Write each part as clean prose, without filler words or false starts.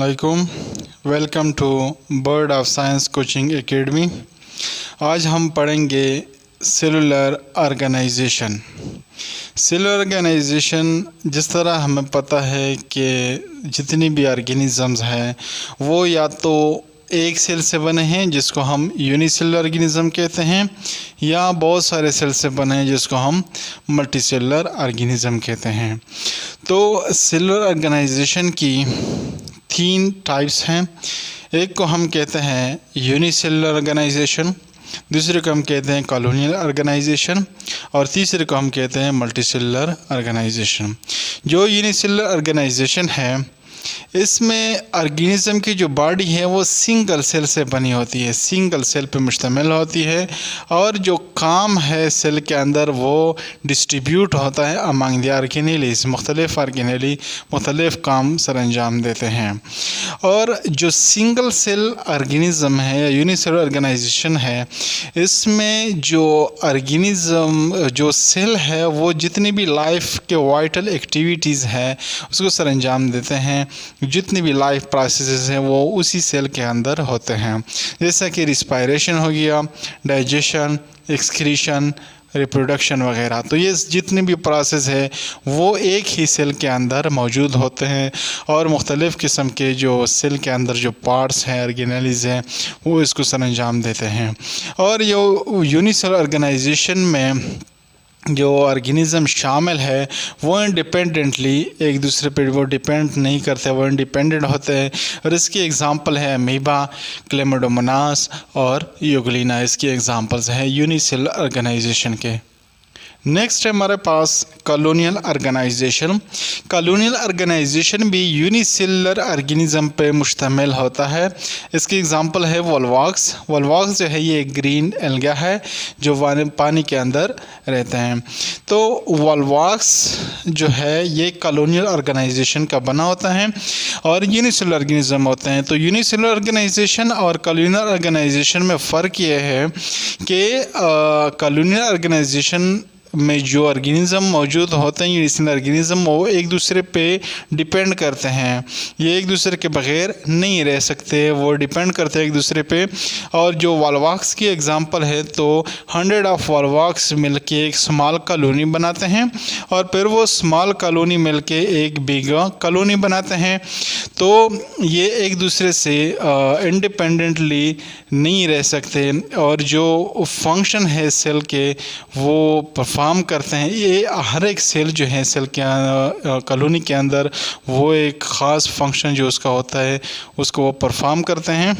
अस्सलामुअलैकुम। Welcome to Bird of Science Coaching Academy. आज हम पढ़ेंगे सेलुलर ऑर्गेनाइजेशन। सेलुलर ऑर्गेनाइजेशन, जिस तरह हमें पता है कि जितनी भी ऑर्गेनिज़म्स हैं वो या तो एक सेल से बने हैं जिसको हम यूनिसेलुलर ऑर्गेनिज़म कहते हैं, या बहुत सारे सेल से बने हैं जिसको हम मल्टीसेलुलर ऑर्गेनिज़म कहते हैं। तो सेलुलर ऑर्गेनाइजेशन की 3 टाइप्स हैं। एक को हम कहते हैं यूनिसेलुलर ऑर्गेनाइजेशन, दूसरे को हम कहते हैं कॉलोनियल ऑर्गेनाइजेशन, और तीसरे को हम कहते हैं मल्टीसेलुलर ऑर्गेनाइजेशन। जो यूनिसेलुलर ऑर्गेनाइजेशन है इसमें ऑर्गेनिज़म की जो बॉडी है वो सिंगल सेल से बनी होती है, सिंगल सेल पे मुश्तमिल होती है, और जो काम है सेल के अंदर वो डिस्ट्रीब्यूट होता है अमंग द ऑर्गेनेलीज़। मुख्तलिफ ऑर्गेनेली मुख्तलिफ काम सर अंजाम देते हैं। और जो सिंगल सेल ऑर्गेनिज़म है या यूनिसेलुलर ऑर्गेनाइजेशन है, इसमें जो ऑर्गेनिज़म जो सेल है वो जितनी भी लाइफ के वाइटल एक्टिविटीज़ है उसको सर अंजाम देते हैं। जितनी भी लाइफ प्रोसेसेस हैं वो उसी सेल के अंदर होते हैं, जैसा कि रिस्पायरेशन हो गया, डाइजेशन, एक्सक्रीशन, रिप्रोडक्शन वगैरह। तो ये जितने भी प्रोसेस है वो एक ही सेल के अंदर मौजूद होते हैं, और मुख्तलिफ़ किस्म के जो सेल के अंदर जो पार्ट्स हैं, ऑर्गेनेलीज़ हैं, वो इसको सर अंजाम देते हैं। और जो यूनिसेलुलर ऑर्गेनाइजेशन में जो ऑर्गेनिज़म शामिल है वो इंडिपेंडेंटली एक दूसरे पर वो डिपेंड नहीं करते, वो इंडिपेंडेंट होते हैं। और इसकी एग्ज़ाम्पल है अमीबा, क्लेमाइडोमोनास और यूग्लिना। इसकी एग्ज़ाम्पल्स हैं यूनिसेलुलर ऑर्गेनाइजेशन के। नेक्स्ट है हमारे पास कॉलोनियल ऑर्गेनाइजेशन। कॉलोनियल ऑर्गेनाइजेशन भी यूनिसेलुलर ऑर्गेनिज़म पे मुश्तमिल होता है। इसकी एग्ज़ाम्पल है वोल्वॉक्स। वोल्वॉक्स जो है ये ग्रीन एल्गा है जो पानी के अंदर रहते हैं। तो वोल्वॉक्स जो है ये कॉलोनियल ऑर्गेनाइजेशन का बना होता है और यूनिसेलुलर ऑर्गेनिज़म होते हैं। तो यूनिसेलुलर ऑर्गेनाइजेशन और कॉलोनियल ऑर्गेनाइजेशन में फ़र्क ये है कि कॉलोनियल ऑर्गेनाइजेशन में जो ऑर्गेनिज़म मौजूद होते हैं, यूनिसेलुलर ऑर्गेनिज़म, वो एक दूसरे पे डिपेंड करते हैं। ये एक दूसरे के बग़ैर नहीं रह सकते, वो डिपेंड करते हैं एक दूसरे पे। और जो वोल्वॉक्स की एग्ज़ाम्पल है तो 100 ऑफ वोल्वॉक्स मिलके एक स्मॉल कॉलोनी बनाते हैं, और फिर वो स्मॉल कॉलोनी मिलके एक बिग कॉलोनी बनाते हैं। तो ये एक दूसरे से इंडिपेंडेंटली नहीं रह सकते, और जो फंक्शन है सेल के वो परफॉर्म करते हैं। ये हर एक सेल जो है सेल के कॉलोनी के अंदर वो एक ख़ास फंक्शन जो उसका होता है उसको वो परफॉर्म करते हैं,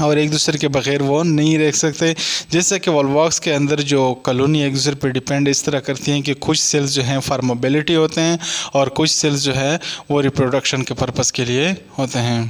और एक दूसरे के बग़ैर वो नहीं रह सकते। जैसे कि वोल्वॉक्स के अंदर जो कॉलोनी एक दूसरे पर डिपेंड इस तरह करती हैं कि कुछ सेल्स जो हैं फॉर मोबिलिटी होते हैं, और कुछ सेल्स जो है वो रिप्रोडक्शन के पर्पज़ के लिए होते हैं।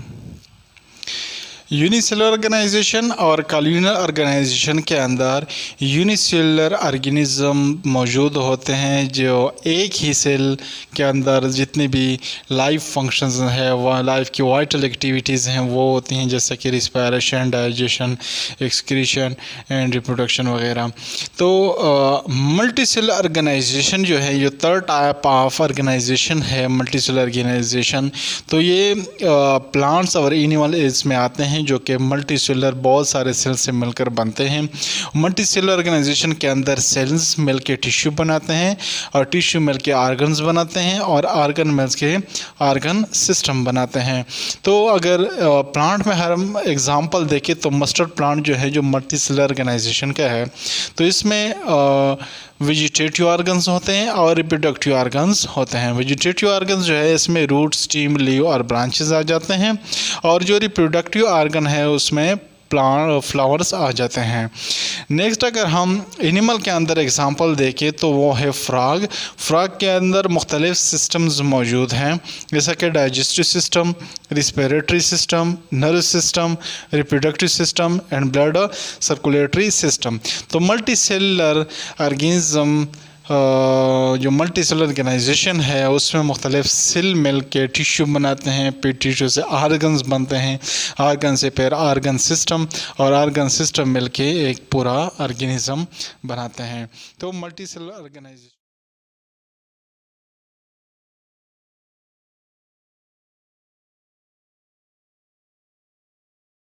यूनिसेलुलर ऑर्गेनाइजेशन और कॉलोनियल ऑर्गेनाइजेशन के अंदर यूनिसेलुलर ऑर्गेनिज़म मौजूद होते हैं जो एक ही सेल के अंदर जितनी भी लाइफ फंक्शंस हैं, वह लाइफ की वाइटल एक्टिविटीज़ हैं वो होती हैं, जैसे कि respiration, digestion, excretion and reproduction वगैरह। तो मल्टीसेलुलर ऑर्गेनाइजेशन जो है ये 3rd टाइप ऑफ ऑर्गेनाइजेशन है, मल्टीसेलुलर ऑर्गेनाइजेशन। तो ये प्लांट्स और एनिमल इसमें आते हैं जो कि मल्टीसेलुलर बहुत सारे सेल्स से मिलकर बनते हैं। मल्टीसेलुलर ऑर्गेनाइजेशन के अंदर सेल्स मिलके टिश्यू बनाते हैं, और टिश्यू मिलके ऑर्गन्स बनाते हैं, और ऑर्गन मिलके ऑर्गन सिस्टम बनाते हैं। तो अगर प्लांट में हम एग्जांपल देखें तो मस्टर्ड प्लांट जो है जो मल्टीसेलुलर ऑर्गेनाइजेशन का है, तो इसमें वेजिटेटिव ऑर्गन्स होते हैं और रिप्रोडक्टिव ऑर्गन्स होते हैं। वेजिटेटिव ऑर्गन्स जो है इसमें रूट, स्टीम, लीव और ब्रांचेस आ जाते हैं, और जो रिप्रोडक्टिव ऑर्गन है उसमें प्लांट फ्लावर्स आ जाते हैं। नेक्स्ट अगर हम एनिमल के अंदर एग्जांपल देखें तो वो है फ्रॉग। फ्रॉग के अंदर मुख्तलिफ सिस्टम्स मौजूद हैं, जैसा कि digestive system, respiratory system, nerve system, reproductive system and blood circulatory system. तो मल्टीसेलुलर ऑर्गेनिज़म जो मल्टीसेलुलर ऑर्गेनाइजेशन है उसमें मुख्तलिफ सेल मिल के टिश्यू बनाते हैं, फिर टिश्यू से ऑर्गन्स बनते हैं, ऑर्गन से फिर ऑर्गन सिस्टम, और ऑर्गन सिस्टम मिल के एक पूरा ऑर्गेनिज़म बनाते हैं। तो मल्टीसेलुलर ऑर्गेनाइजेशन